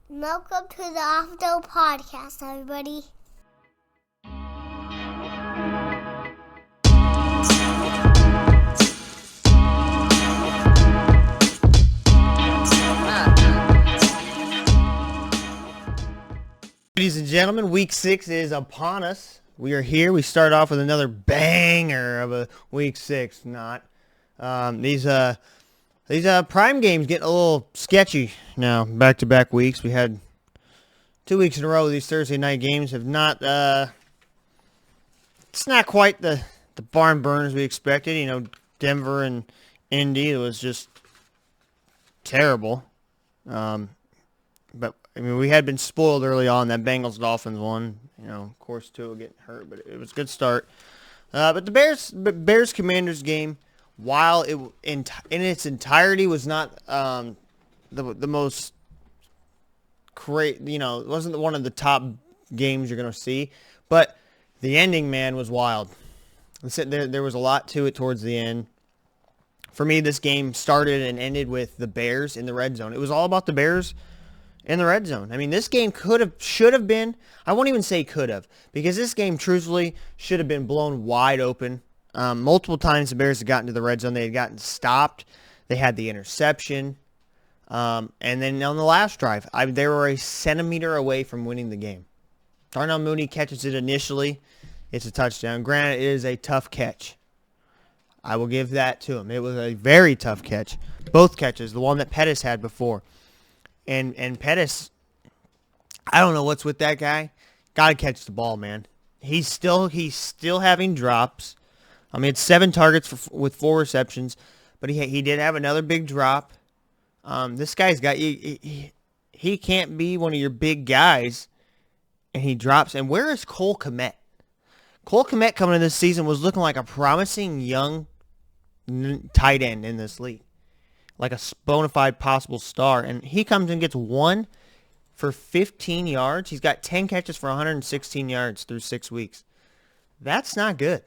Welcome to the Off-Though Podcast, everybody. Ladies and gentlemen, week 6 is upon us. We are here. We start off with another banger of a week 6. These prime games getting a little sketchy now. Back-to-back weeks. We had 2 weeks in a row. These Thursday night games have not. It's not quite the barn burners we expected. You know, Denver and Indy. It was just terrible. But I mean, we had been spoiled early on. That Bengals-Dolphins one, you know, of course, Tua getting hurt, but it was a good start. But the Bears-Commanders game, while it in its entirety was not the most great, you know, it wasn't one of the top games you're going to see, but the ending, man, was wild. There was a lot to it towards the end. For me, this game started and ended with the Bears in the red zone. It was all about the Bears in the red zone. I mean, this game should have been, I won't even say could have, because this game truthfully should have been blown wide open. Multiple times the Bears had gotten to the red zone. They had gotten stopped. They had the interception. And then on the last drive, they were a centimeter away from winning the game. Darnell Mooney catches it initially. It's a touchdown. Granted, it is a tough catch. I will give that to him. It was a very tough catch. Both catches, the one that Pettis had before. And Pettis, I don't know what's with that guy. Got to catch the ball, man. He's still having drops. I mean, it's 7 targets with 4 receptions, but he did have another big drop. This guy's got he can't be one of your big guys, and he drops. And where is Cole Kmet? Cole Kmet coming into this season was looking like a promising young tight end in this league, like a bona fide possible star, and he comes and gets 1 for 15 yards. He's got 10 catches for 116 yards through 6 weeks. That's not good.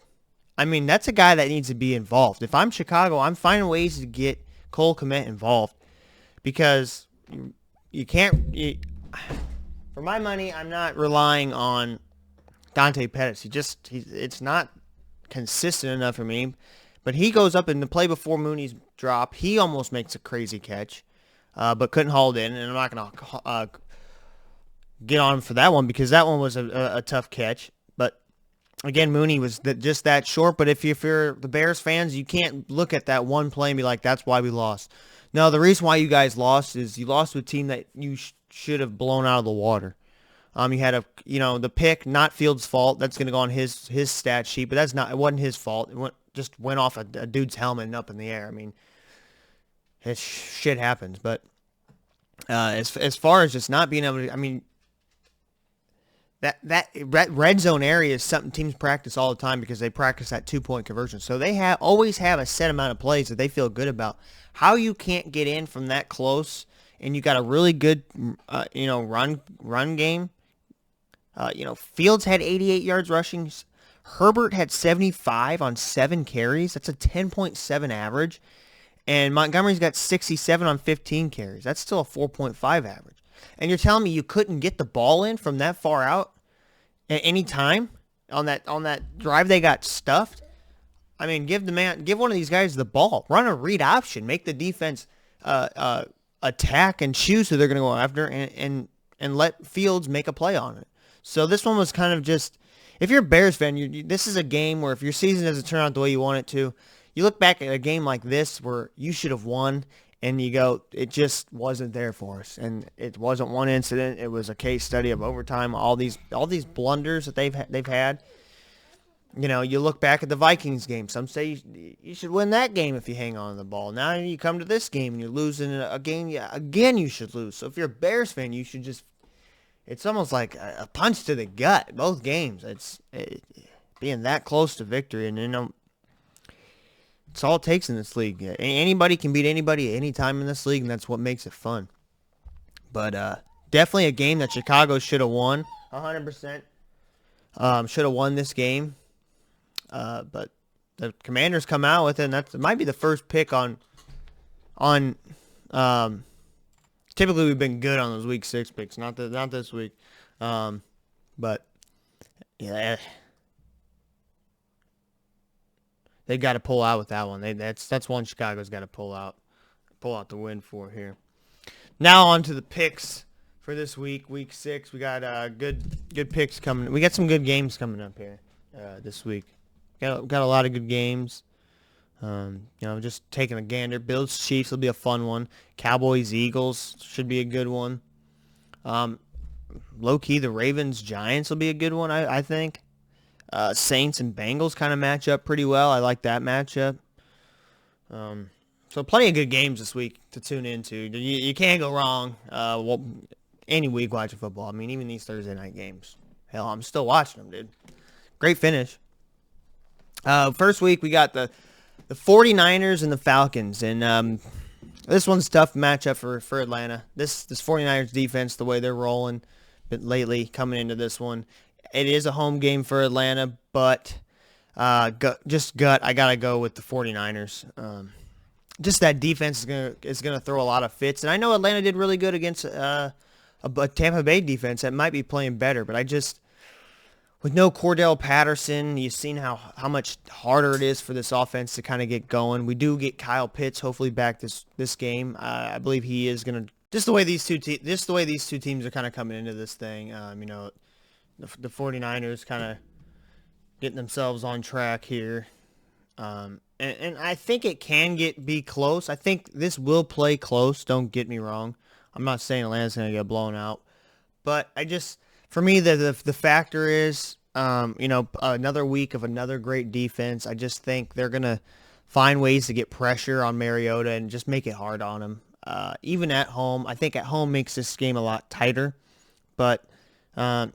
I mean, that's a guy that needs to be involved. If I'm Chicago, I'm finding ways to get Cole Kmet involved, because you can't. For my money, I'm not relying on Dante Pettis. It's not consistent enough for me. But he goes up in the play before Mooney's drop. He almost makes a crazy catch, but couldn't haul it in. And I'm not going to get on him for that one, because that one was a tough catch. But again, Mooney was just that short. But if you're the Bears fans, you can't look at that one play and be like, that's why we lost. No, the reason why you guys lost is you lost to a team that you should have blown out of the water. You had the pick, not Fields' fault. That's going to go on his stat sheet, but it wasn't his fault. It just went off a dude's helmet and up in the air. I mean, shit happens. But as far as just not being able to, I mean, that red zone area is something teams practice all the time, because they practice that 2-point conversion. So they always have a set amount of plays that they feel good about. How you can't get in from that close, and you got a really good run game. Fields had 88 yards rushing. Herbert had 75 on 7 carries. That's a 10.7 average. And Montgomery's got 67 on 15 carries. That's still a 4.5 average. And you're telling me you couldn't get the ball in from that far out at any time on that drive they got stuffed? I mean, give one of these guys the ball. Run a read option. Make the defense attack and choose who they're going to go after, and let Fields make a play on it. So this one was kind of just, if you're a Bears fan, this is a game where if your season doesn't turn out the way you want it to, you look back at a game like this where you should have won, and you go, it just wasn't there for us. And it wasn't one incident. It was a case study of overtime, all these blunders that they've had. You know, you look back at the Vikings game. Some say you should win that game if you hang on to the ball. Now you come to this game and you're losing a game. Again, you should lose. So if you're a Bears fan, you should just, it's almost like a punch to the gut, both games. It's being that close to victory, and it's all it takes in this league. Anybody can beat anybody at any time in this league, and that's what makes it fun. But definitely a game that Chicago should have won, 100%. Should have won this game. But the Commanders come out with it, and it might be the first pick on typically we've been good on those week 6 picks, not this week. But yeah, they got to pull out with that one. That's one Chicago's got to pull out the win for here. Now on to the picks for this week 6. We got good picks coming. We got some good games coming up here this week. Got a lot of good games. Just taking a gander. Bills Chiefs will be a fun one. Cowboys Eagles should be a good one. Low key, the Ravens Giants will be a good one. I think. Saints and Bengals kind of match up pretty well. I like that matchup. So plenty of good games this week to tune into. You can't go wrong. Any week watching football. I mean, even these Thursday night games. Hell, I'm still watching them, dude. Great finish. First week we got the 49ers and the Falcons, and this one's a tough matchup for Atlanta. This 49ers defense, the way they're rolling lately, coming into this one, it is a home game for Atlanta, but I gotta go with the 49ers. Just that defense is gonna throw a lot of fits, and I know Atlanta did really good against a Tampa Bay defense that might be playing better, but with no Cordell Patterson, you've seen how much harder it is for this offense to kind of get going. We do get Kyle Pitts hopefully back this game. I believe he is gonna just the way these two teams are kind of coming into this thing. The 49ers kind of getting themselves on track here, and I think it can be close. I think this will play close. Don't get me wrong. I'm not saying Atlanta's gonna get blown out, but for me, the factor is, another week of another great defense. I just think they're going to find ways to get pressure on Mariota and just make it hard on him. Even at home, I think at home makes this game a lot tighter. But, 49ers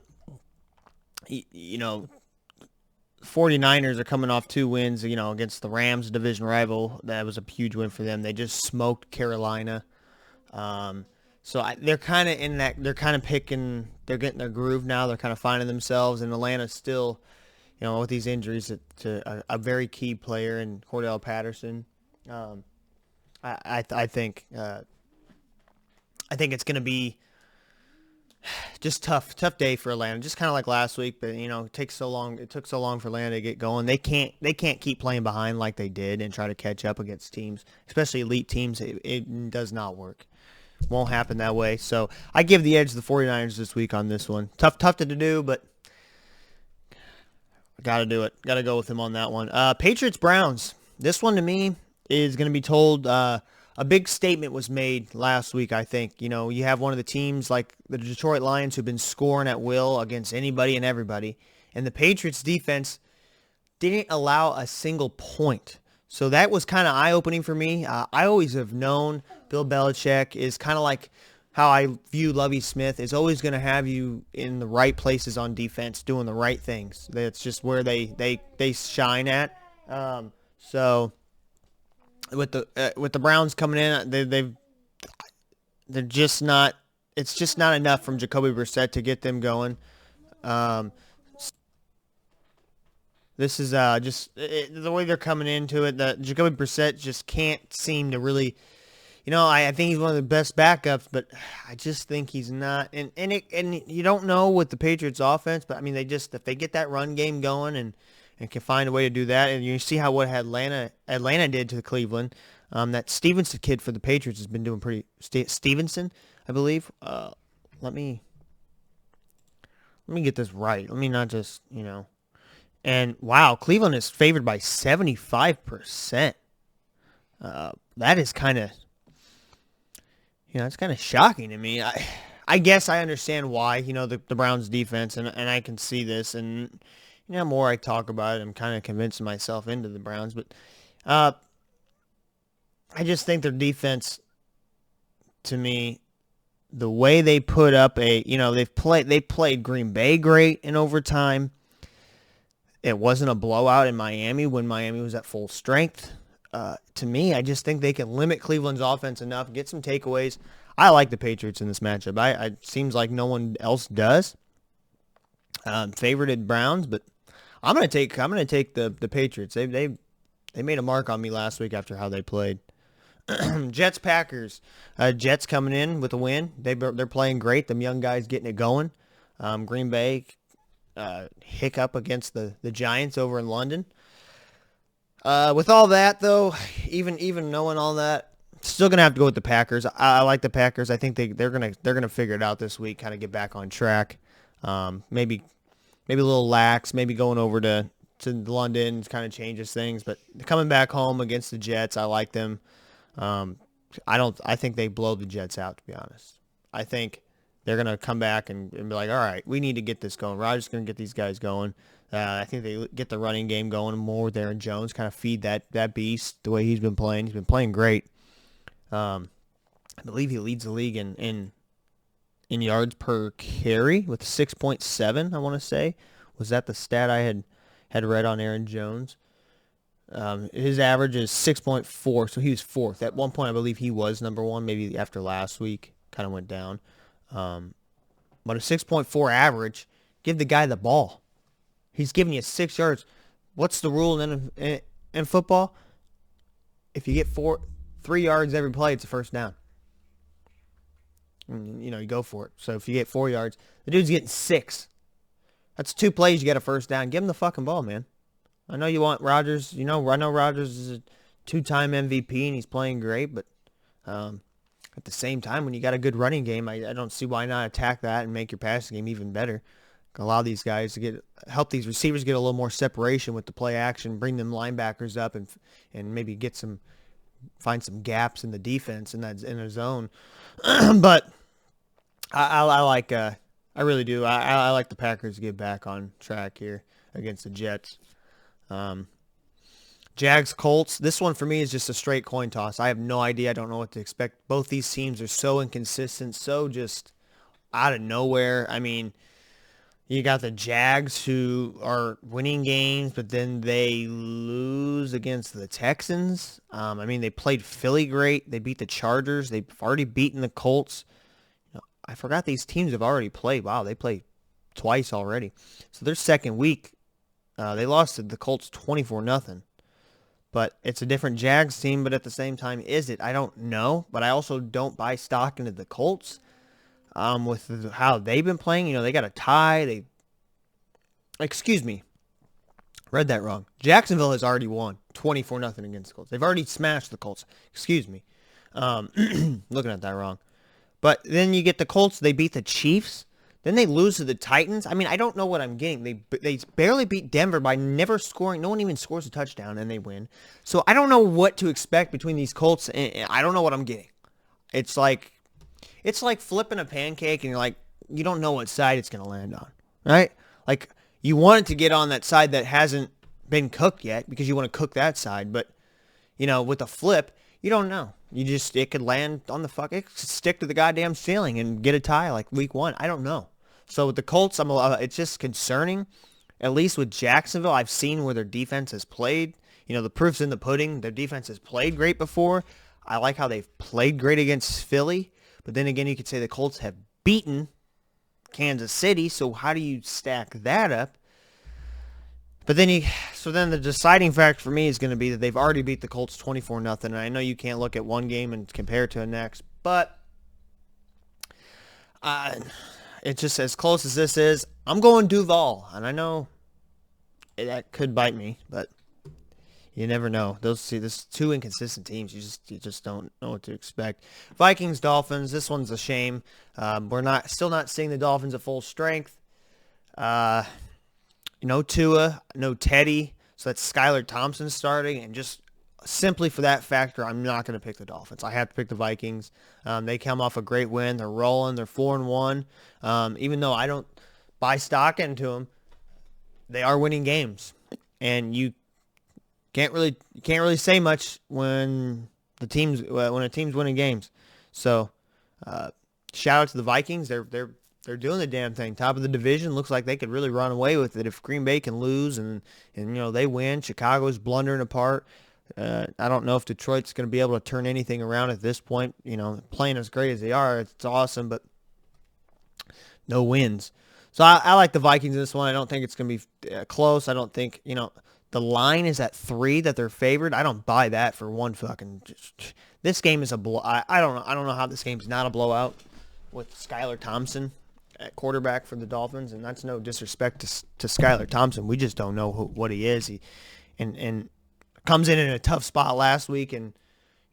are coming off 2 wins, against the Rams, division rival. That was a huge win for them. They just smoked Carolina. So they're kind of in that. They're kind of picking. They're getting their groove now. They're kind of finding themselves. And Atlanta's still, with these injuries to a very key player in Cordell Patterson. I think it's going to be just tough day for Atlanta. Just kind of like last week, but it takes so long. It took so long for Atlanta to get going. They can't keep playing behind like they did and try to catch up against teams, especially elite teams. It does not work. Won't happen that way. So I give the edge to the 49ers this week on this one. Tough to do, but got to do it. Got to go with him on that one. Patriots Browns. This one to me is going to be told. A big statement was made last week, I think. You have one of the teams like the Detroit Lions who've been scoring at will against anybody and everybody, and the Patriots defense didn't allow a single point. So that was kind of eye-opening for me. I always have known Bill Belichick is kind of like how I view Lovie Smith, is always going to have you in the right places on defense, doing the right things. That's just where they shine at. So with the Browns coming in, they're just not. It's just not enough from Jacoby Brissett to get them going. This is the way they're coming into it. That Jacoby Brissett just can't seem to really, I think he's one of the best backups, but I just think he's not. And you don't know with the Patriots offense, but I mean if they get that run game going and can find a way to do that, and you see what Atlanta did to Cleveland. That Stevenson kid for the Patriots has been doing pretty. Stevenson, I believe. Let me get this right. Let me not just And wow, Cleveland is favored by 75%. That is kind of, it's kind of shocking to me. I guess I understand why. The Browns defense, and I can see this, and the more I talk about it, I'm kind of convincing myself into the Browns. But I just think their defense, to me, the way they put up they played Green Bay great in overtime. It wasn't a blowout in Miami when Miami was at full strength. To me, I just think they can limit Cleveland's offense enough, get some takeaways. I like the Patriots in this matchup. It seems like no one else does. Favorited Browns, but I'm gonna take the Patriots. They made a mark on me last week after how they played. Jets Packers. Jets coming in with a win. They're playing great. Them young guys getting it going. Green Bay hiccup against the Giants over in London. With all that though, even knowing all that, still gonna have to go with the Packers. I like the Packers. I think they're gonna figure it out this week. Kind of get back on track. Maybe a little lax. Maybe going over to London kind of changes things. But coming back home against the Jets, I like them. I think they blow the Jets out, to be honest. I think they're going to come back and be like, all right, we need to get this going. Rodgers going to get these guys going. I think they get the running game going more with Aaron Jones, kind of feed that beast the way he's been playing. He's been playing great. I believe he leads the league in yards per carry with 6.7, I want to say. Was that the stat I had read on Aaron Jones? His average is 6.4, so he was fourth. At one point, I believe he was number one, maybe after last week, kind of went down. But a 6.4 average, give the guy the ball. He's giving you 6 yards. What's the rule in football? If you get 3 yards every play, it's a first down. You go for it. So if you get 4 yards, the dude's getting 6. That's 2 plays, you get a first down. Give him the fucking ball, man. I know you want Rodgers. I know Rodgers is a 2-time MVP and he's playing great, but at the same time, when you got a good running game, I don't see why not attack that and make your passing game even better. Allow these guys to help these receivers get a little more separation with the play action, bring them linebackers up and maybe find some gaps in the defense in a zone. But I really do. I like the Packers to get back on track here against the Jets. Jags Colts. This one for me is just a straight coin toss. I have no idea. I don't know what to expect. Both these teams are so inconsistent, so just out of nowhere. I mean, you got the Jags who are winning games, but then they lose against the Texans. They played Philly great. They beat the Chargers. They've already beaten the Colts. I forgot these teams have already played. Wow, they played twice already. So their second week, they lost to the Colts 24-0. But it's a different Jags team, but at the same time, is it? I don't know. But I also don't buy stock into the Colts with how they've been playing. They got a tie. Excuse me. Read that wrong. Jacksonville has already won 24-0 against the Colts. They've already smashed the Colts. Excuse me. Looking at that wrong. But then you get the Colts. They beat the Chiefs. Then they lose to the Titans. I don't know what I'm getting. They barely beat Denver by never scoring. No one even scores a touchdown, and they win. So I don't know what to expect between these Colts, and I don't know what I'm getting. It's like flipping a pancake, and you don't know what side it's going to land on, right? Like, you want it to get on that side that hasn't been cooked yet because you want to cook that side. But, with a flip, you don't know. It could land on it could stick to the goddamn ceiling and get a tie like week 1. I don't know. So with the Colts, it's just concerning. At least with Jacksonville, I've seen where their defense has played. The proof's in the pudding. Their defense has played great before. I like how they've played great against Philly. But then again, you could say the Colts have beaten Kansas City. So how do you stack that up? But then the deciding factor for me is going to be that they've already beat the Colts 24-0. And I know you can't look at one game and compare it to the next, but it's just as close as this is. I'm going Duval, and I know that could bite me, but you never know. There's 2 inconsistent teams. You just don't know what to expect. Vikings, Dolphins. This one's a shame. We're still not seeing the Dolphins at full strength. No Tua, no Teddy. So that's Skylar Thompson starting, and just simply for that factor, I'm not going to pick the Dolphins. I have to pick the Vikings. They come off a great win. They're rolling. They're 4-1. Even though I don't buy stock into them, they are winning games, and you can't really say much when a team's winning games. So shout out to the Vikings. They're doing the damn thing. Top of the division. Looks like they could really run away with it if Green Bay can lose and they win. Chicago's blundering apart. I don't know if Detroit's going to be able to turn anything around at this point. Playing as great as they are, it's awesome, but no wins. So I like the Vikings in this one. I don't think it's going to be close. I don't think, the line is at 3 that they're favored. I don't buy that for one fucking. This game is a blow. I don't know. I don't know how this game's not a blowout with Skylar Thompson at quarterback for the Dolphins, and that's no disrespect to Skylar Thompson. We just don't know what he is. He and comes in a tough spot last week, and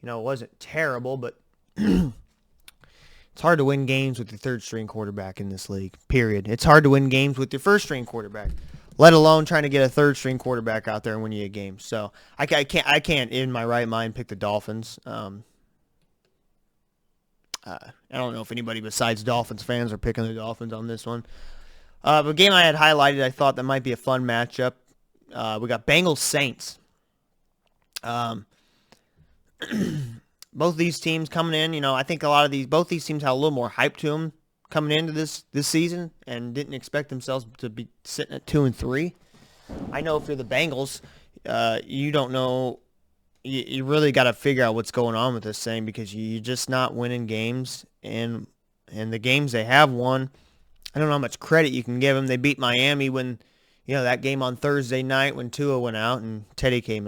it wasn't terrible, but it's hard to win games with your third string quarterback in this league. Period. It's hard to win games with your first string quarterback, let alone trying to get a third string quarterback out there and win you a game. So I can't in my right mind pick the Dolphins. I don't know if anybody besides Dolphins fans are picking the Dolphins on this one. The game I had highlighted, I thought that might be a fun matchup. We got Bengals Saints. Both these teams coming in, I think both these teams had a little more hype to them coming into this season and didn't expect themselves to be sitting at 2-3. I know if you're the Bengals, you don't know. You really got to figure out what's going on with this thing because you're just not winning games. And the games they have won, I don't know how much credit you can give them. They beat Miami when, that game on Thursday night when Tua went out and Teddy came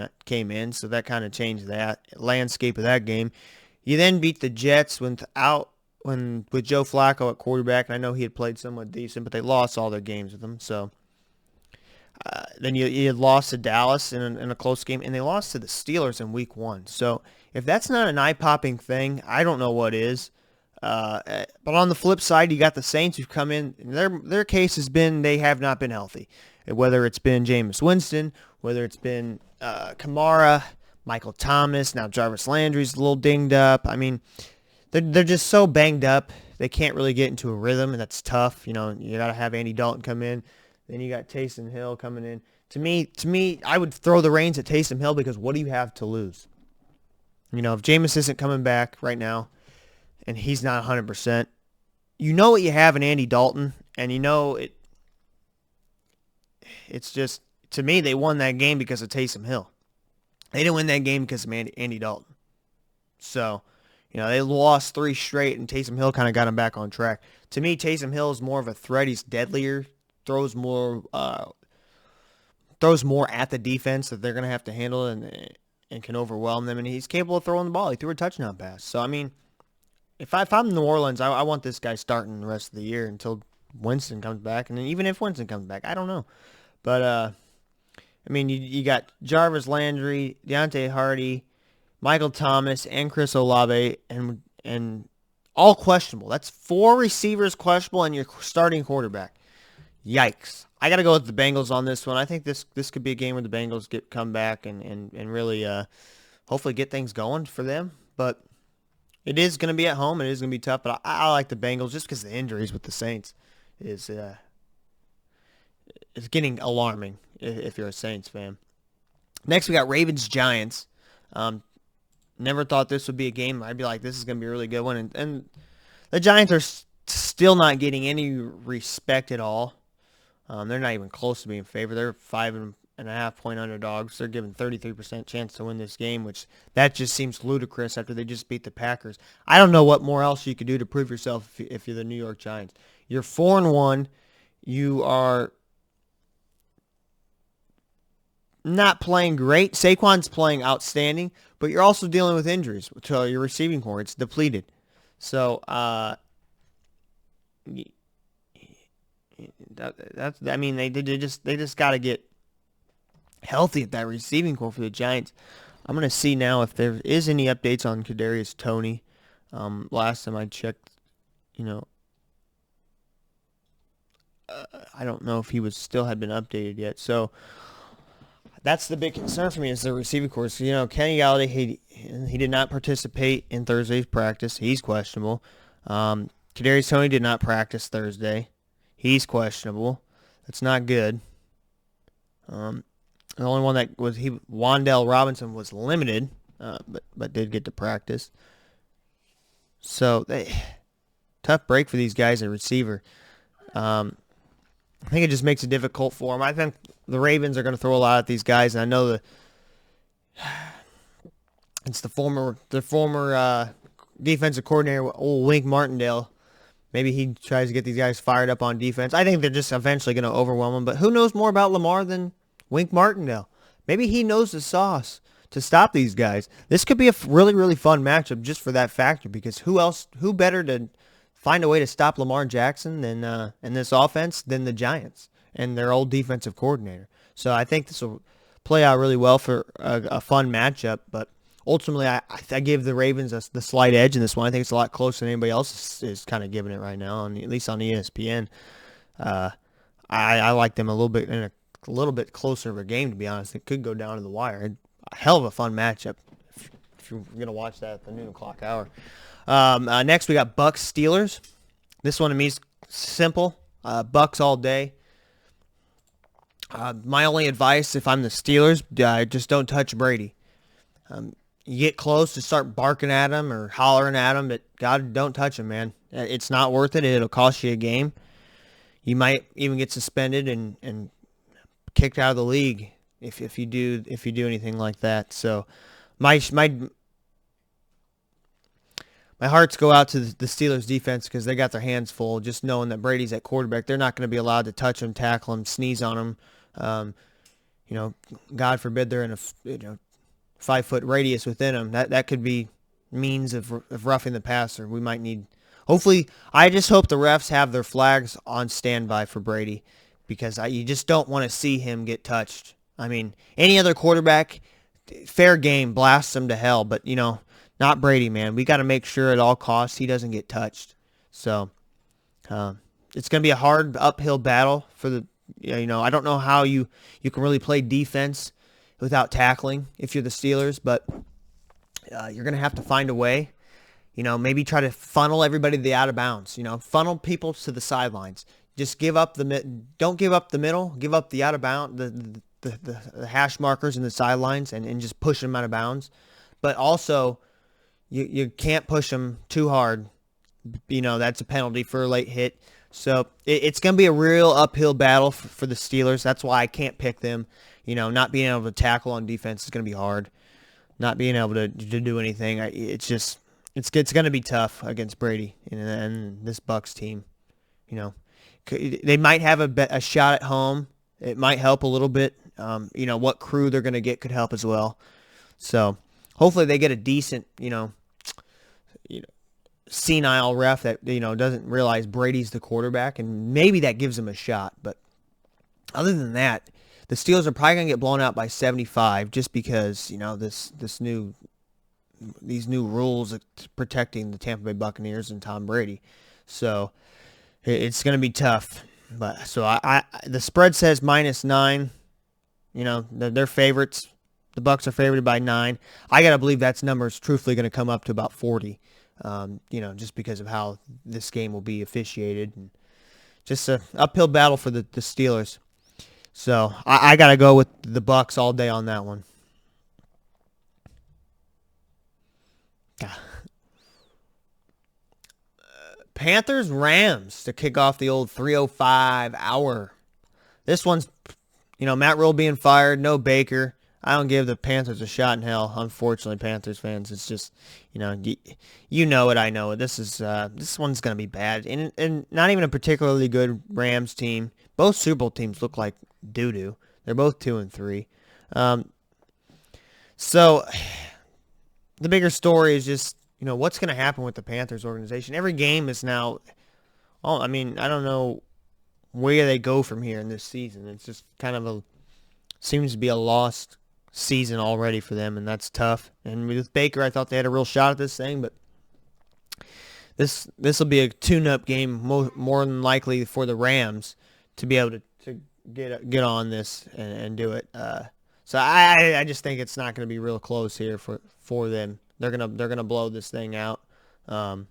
in. So that kind of changed that landscape of that game. You then beat the Jets with Joe Flacco at quarterback. And I know he had played somewhat decent, but they lost all their games with him. So then you had lost to Dallas in a close game, and they lost to the Steelers in Week 1. So if that's not an eye-popping thing, I don't know what is. But on the flip side, you got the Saints who've come in. Their case has been they have not been healthy. Whether it's been Jameis Winston, whether it's been Kamara, Michael Thomas, now Jarvis Landry's a little dinged up. I mean, they're just so banged up. They can't really get into a rhythm, and that's tough. You got to have Andy Dalton come in. Then you got Taysom Hill coming in. To me, I would throw the reins at Taysom Hill because what do you have to lose? If Jameis isn't coming back right now and he's not 100%, you know what you have in Andy Dalton, and it's just, to me, they won that game because of Taysom Hill. They didn't win that game because of Andy Dalton. So, they lost 3 straight, and Taysom Hill kind of got them back on track. To me, Taysom Hill is more of a threat. He's deadlier. Throws more at the defense that they're going to have to handle and can overwhelm them. And he's capable of throwing the ball. He threw a touchdown pass. So, I mean, if I'm New Orleans, I want this guy starting the rest of the year until Winston comes back. And then even if Winston comes back, I don't know. But, you got Jarvis Landry, Deontay Hardy, Michael Thomas, and Chris Olave, and all questionable. That's 4 receivers questionable and your starting quarterback. Yikes. I got to go with the Bengals on this one. I think this could be a game where the Bengals come back and really hopefully get things going for them. But it is going to be at home. It is going to be tough. But I like the Bengals just because the injuries with the Saints is getting alarming if you're a Saints fan. Next, we got Ravens-Giants. Never thought this would be a game. I'd be like, this is going to be a really good one. And the Giants are still not getting any respect at all. They're not even close to being favored. They're 5.5 point underdogs. They're given 33% chance to win this game, which that just seems ludicrous after they just beat the Packers. I don't know what more else you could do to prove yourself if you're the New York Giants. You're 4-1. You are not playing great. Saquon's playing outstanding, but you're also dealing with injuries to your receiving core. It's depleted. So, they just got to get healthy at that receiving core for the Giants. I'm going to see now if there is any updates on Kadarius Toney. Last time I checked, I don't know if he still had been updated yet. So that's the big concern for me is the receiving core. So, Kenny Galladay, he did not participate in Thursday's practice. He's questionable. Kadarius Toney did not practice Thursday. He's questionable. That's not good. The only one that was Wan'Dale Robinson was limited, but did get to practice. So tough break for these guys at receiver. I think it just makes it difficult for them. I think the Ravens are going to throw a lot at these guys, and I know it's the former defensive coordinator, old Wink Martindale. Maybe he tries to get these guys fired up on defense. I think they're just eventually going to overwhelm them. But who knows more about Lamar than Wink Martindale? maybe he knows the sauce to stop these guys. This could be a really, really fun matchup just for that factor, because who better to find a way to stop Lamar Jackson than in this offense than the Giants and their old defensive coordinator. So I think this will play out really well for a fun matchup, but ultimately I give the Ravens the slight edge in this one. I think it's a lot closer than anybody else is kind of giving it right now, at least on ESPN. I like them a little bit in a little bit closer of a game, to be honest. It could go down to the wire. A hell of a fun matchup if you're going to watch that at the noon o'clock hour. Next, we got Bucks Steelers. This one to me is simple. Bucks all day. My only advice, if I'm the Steelers, just don't touch Brady. You get close to start barking at him or hollering at him, but God, don't touch him, man. It's not worth it. It'll cost you a game. You might even get suspended and kicked out of the league if you do anything like that. So my hearts go out to the Steelers defense because they got their hands full just knowing that Brady's at quarterback. They're not going to be allowed to touch him, tackle him, sneeze on him. God forbid they're in a 5-foot radius within him. That could be means of roughing the passer. We might need. Hopefully, I just hope the refs have their flags on standby for Brady, because you just don't want to see him get touched. I mean, any other quarterback, fair game, blast him to hell, but not Brady, man. We got to make sure at all costs he doesn't get touched. So it's going to be a hard uphill battle for the. I don't know how you can really play defense without tackling if you're the Steelers, but you're going to have to find a way. Maybe try to funnel everybody to the out of bounds. Funnel people to the sidelines. Just don't give up the middle. Give up the out of bounds, the hash markers and the sidelines, and just push them out of bounds. But also, you can't push them too hard. That's a penalty for a late hit. So it's going to be a real uphill battle for the Steelers. That's why I can't pick them. Not being able to tackle on defense is going to be hard. Not being able to do anything, it's going to be tough against Brady and this Bucks team. They might have a shot at home. It might help a little bit. What crew they're going to get could help as well. So hopefully they get a decent, senile ref that doesn't realize Brady's the quarterback, and maybe that gives them a shot. But other than that, the Steelers are probably going to get blown out by 75 just because these new rules protecting the Tampa Bay Buccaneers and Tom Brady. So it's going to be tough. But so the spread says -9. They're favorites. The Bucs are favored by 9. I got to believe that number is truthfully going to come up to about 40. Just because of how this game will be officiated, and just an uphill battle for the Steelers. So I got to go with the Bucs all day on that one. Panthers Rams to kick off the old 3:05 hour. This one's, Matt Rule being fired, no Baker. I don't give the Panthers a shot in hell. Unfortunately, Panthers fans, it's just, you know it, I know it. This one's gonna be bad, and not even a particularly good Rams team. Both Super Bowl teams look like doo-doo. They're both 2-3. So the bigger story is just, what's going to happen with the Panthers organization. Every game is now, I don't know where they go from here in this season. It's just kind of seems to be a lost season already for them, and that's tough. And with Baker, I thought they had a real shot at this thing, but this will be a tune-up game more than likely for the Rams to be able to get on this and do it. So I just think it's not going to be real close here for them. They're gonna blow this thing out, and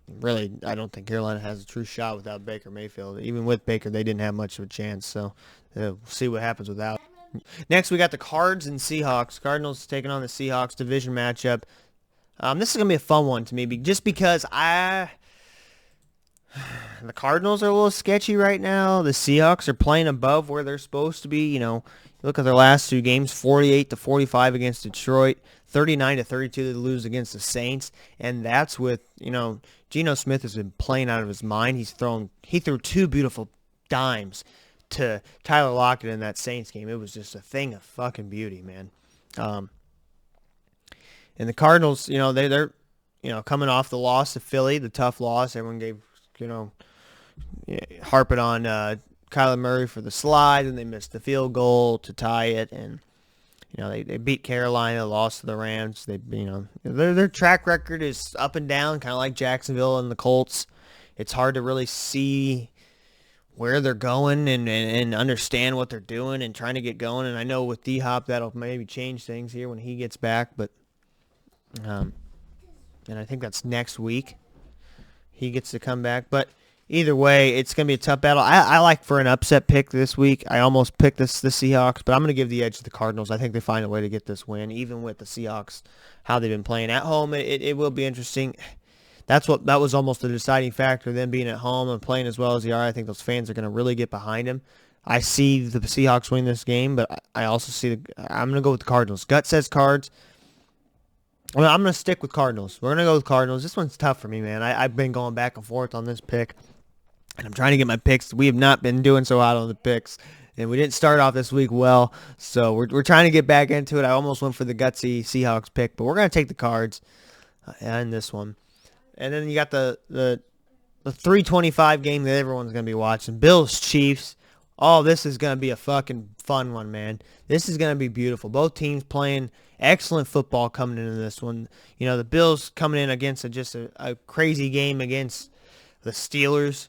really I don't think Carolina has a true shot without Baker Mayfield. Even with Baker, they didn't have much of a chance. So we'll see what happens without. Next, we got the Cards and Seahawks. Cardinals taking on the Seahawks division matchup. This is gonna be a fun one to me, just because the Cardinals are a little sketchy right now. The Seahawks are playing above where they're supposed to be. Look at their last 2 games, 48-45 against Detroit, 39-32 they lose against the Saints, and that's with, Geno Smith has been playing out of his mind. He threw 2 beautiful dimes to Tyler Lockett in that Saints game. It was just a thing of fucking beauty, man. And the Cardinals, they're coming off the loss to Philly, the tough loss. Everyone gave, harping on Kyler Murray for the slide, and they missed the field goal to tie it. And they beat Carolina, lost to the Rams. Their track record is up and down, kind of like Jacksonville and the Colts. It's hard to really see where they're going and understand what they're doing and trying to get going. And I know with D-Hop that'll maybe change things here when he gets back, but and I think that's next week he gets to come back. But either way, it's going to be a tough battle. I like for an upset pick this week. I almost picked the Seahawks, but I'm going to give the edge to the Cardinals. I think they find a way to get this win, even with the Seahawks, how they've been playing at home. It will be interesting. That was almost the deciding factor, them being at home and playing as well as they are. I think those fans are going to really get behind them. I see the Seahawks win this game, but I also see I'm going to go with the Cardinals. Gut says Cards. Well, I'm going to stick with Cardinals. We're going to go with Cardinals. This one's tough for me, man. I've been going back and forth on this pick, and I'm trying to get my picks. We have not been doing so hot on the picks, and we didn't start off this week well, so we're trying to get back into it. I almost went for the gutsy Seahawks pick, but we're going to take the Cards in this one. And then you got the 325 game that everyone's going to be watching. Bills, Chiefs. Oh, this is going to be a fucking fun one, man. This is going to be beautiful. Both teams playing excellent football coming into this one. The Bills coming in against a crazy game against the Steelers.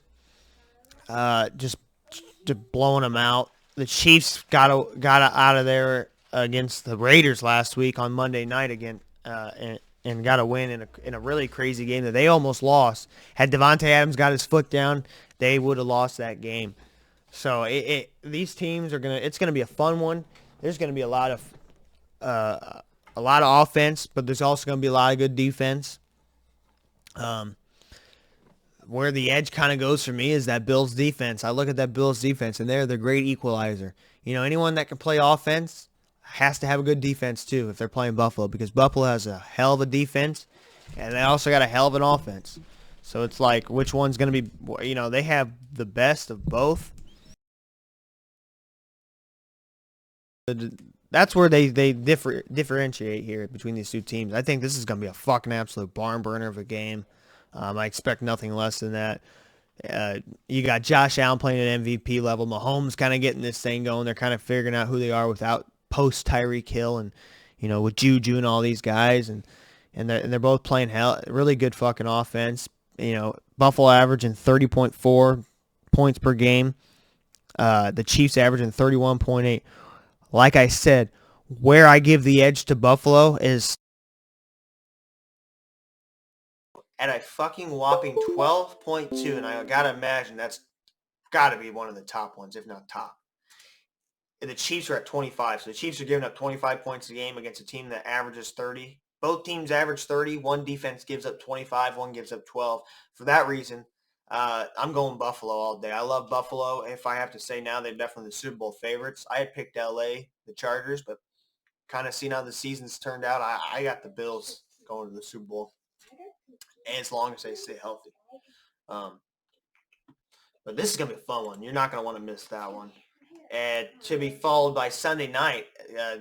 Just blowing them out. The Chiefs got out of there against the Raiders last week on Monday night again, and got a win in a really crazy game that they almost lost. Had Devontae Adams got his foot down, they would have lost that game. So these teams it's gonna be a fun one. There's gonna be a lot of offense, but there's also gonna be a lot of good defense. Where the edge kind of goes for me is that Bills defense. I look at that Bills defense, and they're the great equalizer. Anyone that can play offense has to have a good defense too if they're playing Buffalo, because Buffalo has a hell of a defense, and they also got a hell of an offense. So it's like, which one's going to be, they have the best of both. That's where they differentiate here between these two teams. I think this is going to be a fucking absolute barn burner of a game. I expect nothing less than that. You got Josh Allen playing at MVP level. Mahomes kind of getting this thing going. They're kind of figuring out who they are without post Tyreek Hill and, with Juju and all these guys. And they're both playing really good fucking offense. Buffalo averaging 30.4 points per game. The Chiefs averaging 31.8. Like I said, where I give the edge to Buffalo is at a fucking whopping 12.2, and I gotta imagine that's gotta be one of the top ones, if not top. And the Chiefs are at 25, so the Chiefs are giving up 25 points a game against a team that averages 30. Both teams average 30. One defense gives up 25, one gives up 12. For that reason, I'm going Buffalo all day. I love Buffalo. If I have to say now, they're definitely the Super Bowl favorites. I had picked LA, the Chargers, but kind of seeing how the season's turned out, I got the Bills going to the Super Bowl, as long as they stay healthy. But this is going to be a fun one. You're not going to want to miss that one. And to be followed by Sunday night,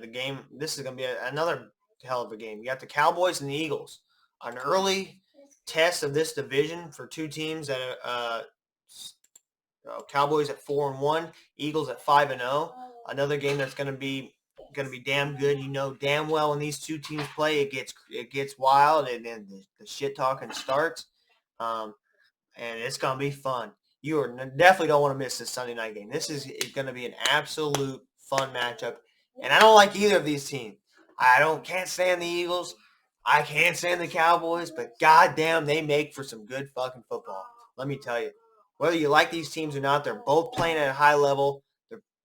the game, this is going to be another hell of a game. You got the Cowboys and the Eagles. An early test of this division for two teams that Cowboys at 4-1, Eagles at 5-0. Another game that's going to be damn good. Damn well when these two teams play, it gets wild, and then the shit talking starts. And it's going to be fun. You definitely don't want to miss this Sunday night game. This is going to be an absolute fun matchup. And I don't like either of these teams. Can't stand the Eagles. I can't stand the Cowboys, but goddamn, they make for some good fucking football. Let me tell you. Whether you like these teams or not, they're both playing at a high level.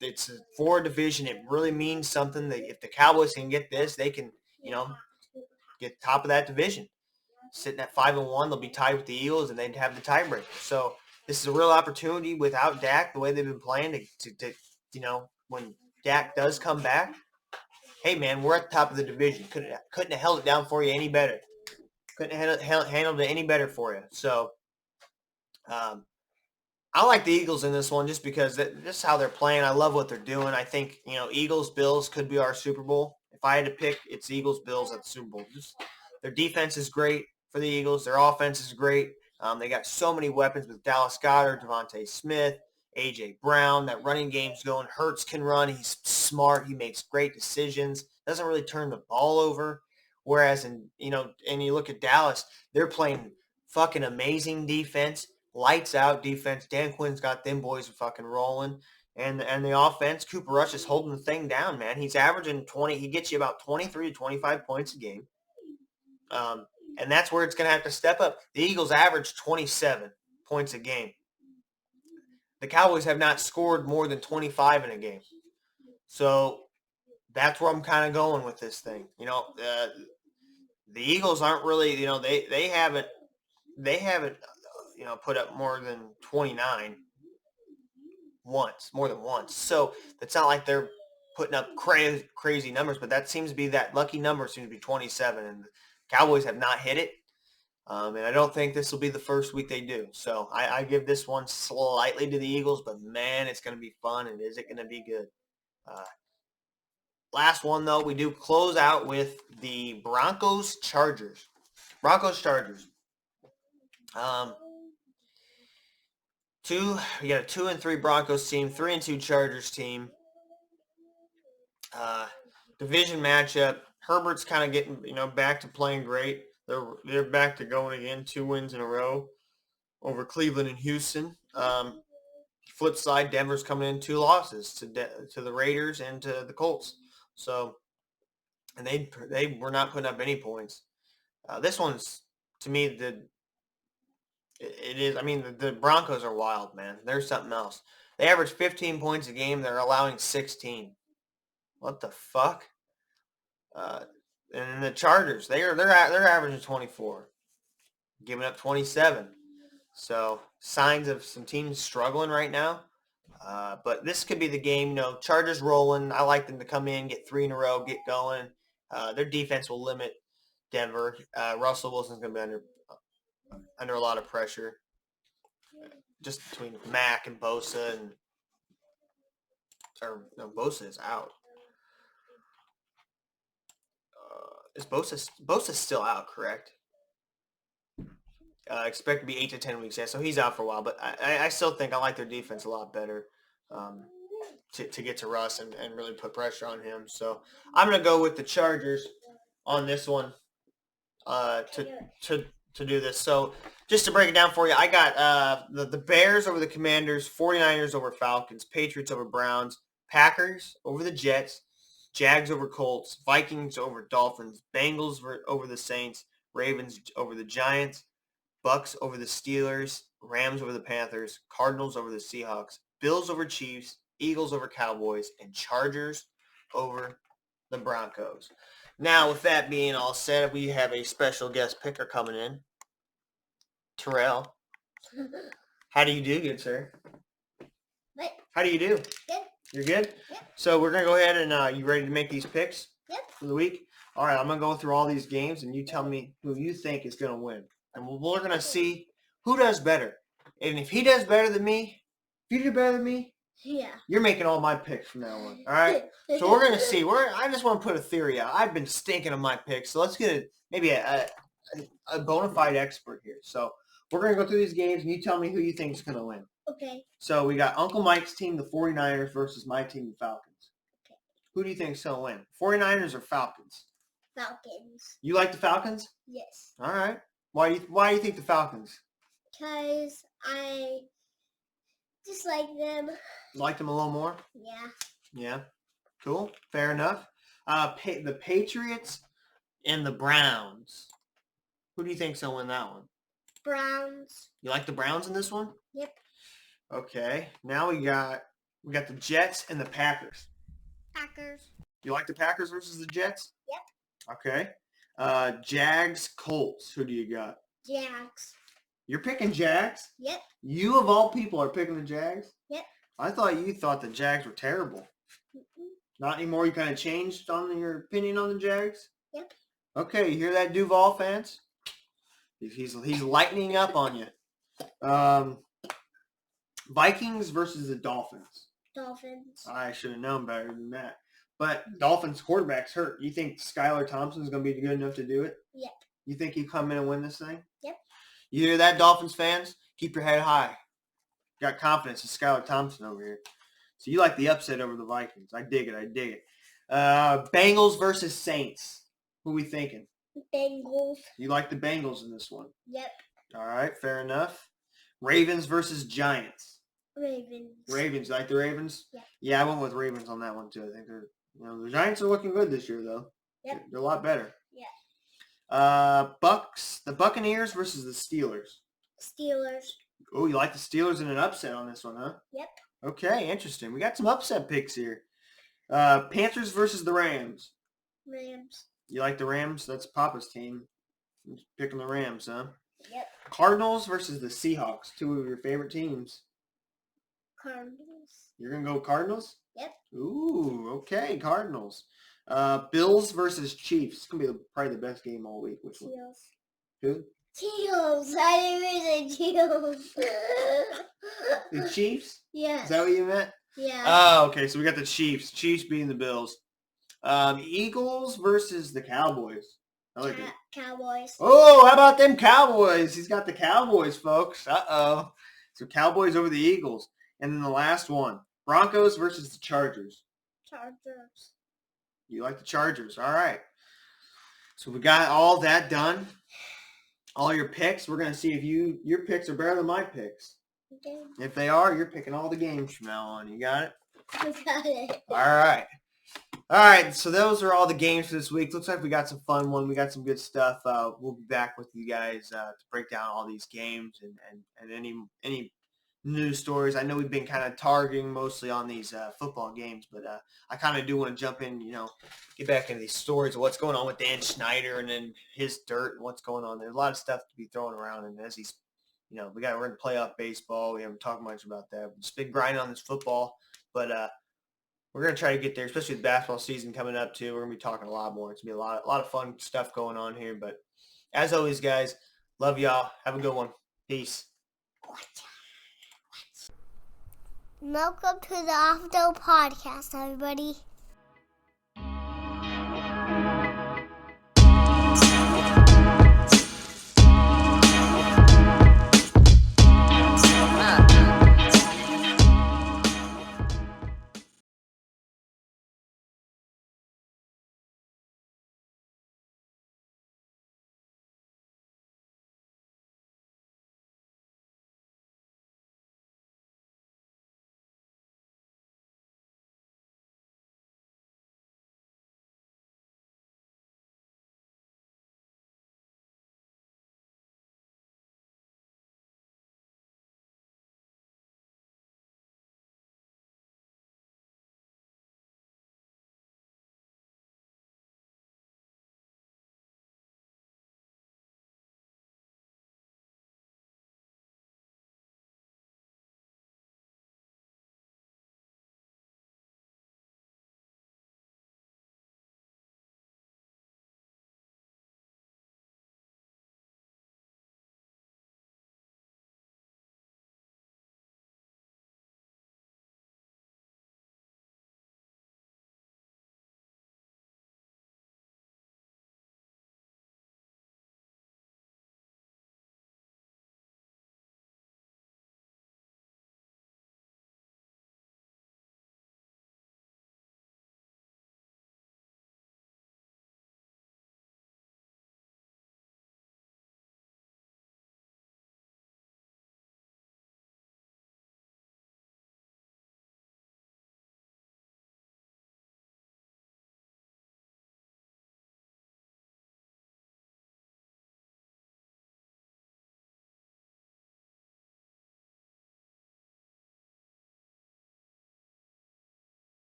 It's for a division. It really means something. That if the Cowboys can get this, they can, get top of that division. Sitting at 5-1, they'll be tied with the Eagles, and they'd have the tiebreaker. So this is a real opportunity without Dak, the way they've been playing, to when Dak does come back, hey, man, we're at the top of the division. Couldn't have held it down for you any better. Couldn't have handled it any better for you. So I like the Eagles in this one just because this is how they're playing. I love what they're doing. I think, Eagles, Bills could be our Super Bowl. If I had to pick, it's Eagles, Bills at the Super Bowl. Their defense is great for the Eagles. Their offense is great. They got so many weapons with Dallas Goedert, Devontae Smith, A.J. Brown. That running game's going. Hurts can run. He's smart. He makes great decisions. Doesn't really turn the ball over. Whereas, and you look at Dallas, they're playing fucking amazing defense. Lights out defense. Dan Quinn's got them boys fucking rolling. And the offense, Cooper Rush is holding the thing down, man. He's averaging 20. He gets you about 23 to 25 points a game. And that's where it's going to have to step up. The Eagles average 27 points a game. The Cowboys have not scored more than 25 in a game. So that's where I'm kind of going with this thing. The Eagles aren't really, they haven't put up more than 29 more than once. So it's not like they're putting up crazy numbers, but that seems to be that lucky number seems to be 27, and the Cowboys have not hit it. And I don't think this will be the first week they do. So I give this one slightly to the Eagles, but man, it's going to be fun, and is it going to be good? Last one, though, we do close out with the Broncos-Chargers. Broncos-Chargers. We got a 2-3 Broncos team, 3-2 Chargers team. Division matchup. Herbert's kind of getting, back to playing great. They're back to going again, 2 wins in a row over Cleveland and Houston. Flip side, Denver's coming in 2 losses to the Raiders and to the Colts. So, and they were not putting up any points. This one's, to me, it is. I mean, the Broncos are wild, man. They're something else. They average 15 points a game. They're allowing 16. What the fuck? And the Chargers, they're averaging 24, giving up 27. So signs of some teams struggling right now. But this could be the game. Chargers rolling. I like them to come in, get 3 in a row, get going. Their defense will limit Denver. Russell Wilson's going to be under a lot of pressure, just between Mack and Bosa, Bosa is out. Is Bosa's still out? Correct. Expect to be 8 to 10 weeks. Yeah, so he's out for a while, but I still think I like their defense a lot better to get to Russ and really put pressure on him. So I'm gonna go with the Chargers on this one to do this. So just to break it down for you, I got the Bears over the Commanders, 49ers over Falcons, Patriots over Browns, Packers over the Jets, Jags over Colts, Vikings over Dolphins, Bengals over the Saints, Ravens over the Giants, Bucks over the Steelers, Rams over the Panthers, Cardinals over the Seahawks, Bills over Chiefs, Eagles over Cowboys, and Chargers over the Broncos. Now, with that being all said, we have a special guest picker coming in. Terrell. How do you do, good sir? What? How do you do? Good. You're good? Yep. So we're going to go ahead and you ready to make these picks? Yep. For the week? All right, I'm going to go through all these games, and you tell me who you think is going to win. And we're going to see who does better. And if he does better than me, if you do better than me, yeah, you're making all my picks from now on. All right? So we're going to see. I just want to put a theory out. I've been stinking on my picks, so let's get maybe a bona fide expert here. So we're going to go through these games, and you tell me who you think is going to win. Okay. So we got Uncle Mike's team, the 49ers, versus my team, the Falcons. Okay. Who do you think is going to win? 49ers or Falcons? Falcons. You like the Falcons? Yes. All right. Why do you think the Falcons? Because I just like them. Like them a little more? Yeah. Yeah. Cool. Fair enough. The Patriots and the Browns. Who do you think's going to win that one? Browns. You like the Browns in this one? Yep. Okay. Now we got the Jets and the Packers. Packers. You like the Packers versus the Jets? Yep. Okay. Jags Colts. Who do you got? Jags. You're picking Jags? Yep. You of all people are picking the Jags? Yep. I thought you thought the Jags were terrible. Mm-mm. Not anymore. You kind of changed on your opinion on the Jags? Yep. Okay, you hear that, Duval fans? He's lightening up on you. Vikings versus the Dolphins. Dolphins. I should have known better than that. But Dolphins quarterback's hurt. You think Skylar Thompson's going to be good enough to do it? Yep. You think he'll come in and win this thing? Yep. You hear that, Dolphins fans? Keep your head high. Got confidence in Skylar Thompson over here. So you like the upset over the Vikings. I dig it. Bengals versus Saints. Who we thinking? Bengals. You like the Bengals in this one? Yep. All right, fair enough. Ravens versus Giants. Ravens. Ravens. You like the Ravens? Yeah. Yeah, I went with Ravens on that one too. I think the Giants are looking good this year though. Yep. They're a lot better. Yeah. The Buccaneers versus the Steelers. Steelers. Oh, you like the Steelers in an upset on this one, huh? Yep. Okay, interesting. We got some upset picks here. Panthers versus the Rams. Rams. You like the Rams? That's Papa's team. He's picking the Rams, huh? Yep. Cardinals versus the Seahawks. Two of your favorite teams. Cardinals. You're going to go Cardinals? Yep. Ooh, okay, Cardinals. Bills versus Chiefs. It's going to be probably the best game all week. Which one? Teals. Who? Teals. I didn't say Teals. The Chiefs? Yes. Is that what you meant? Yeah. Oh, okay, so we got the Chiefs. Chiefs beating the Bills. Eagles versus the Cowboys. I like it. Cowboys. Oh, how about them Cowboys? He's got the Cowboys, folks. Uh-oh. So Cowboys over the Eagles. And then the last one, Broncos versus the Chargers. Chargers. You like the Chargers. All right. So we got all that done. All your picks. We're going to see if your picks are better than my picks. Okay. If they are, you're picking all the games from now on. You got it? I got it. All right. All right, so those are all the games for this week. Looks like we got some fun one. We got some good stuff. We'll be back with you guys to break down all these games and any news stories. I know we've been kind of targeting mostly on these football games, but I kind of do want to jump in, get back into these stories of what's going on with Dan Snyder and then his dirt and what's going on. There's a lot of stuff to be thrown around, and as he's, we're in playoff baseball. We haven't talked much about that. We've just been grinding on this football, but we're going to try to get there, especially with basketball season coming up, too. We're going to be talking a lot more. It's going to be a lot of fun stuff going on here. But as always, guys, love y'all. Have a good one. Peace. Welcome to the Untitled Podcast, everybody.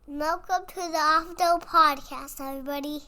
Welcome to the Off the Podcast, everybody.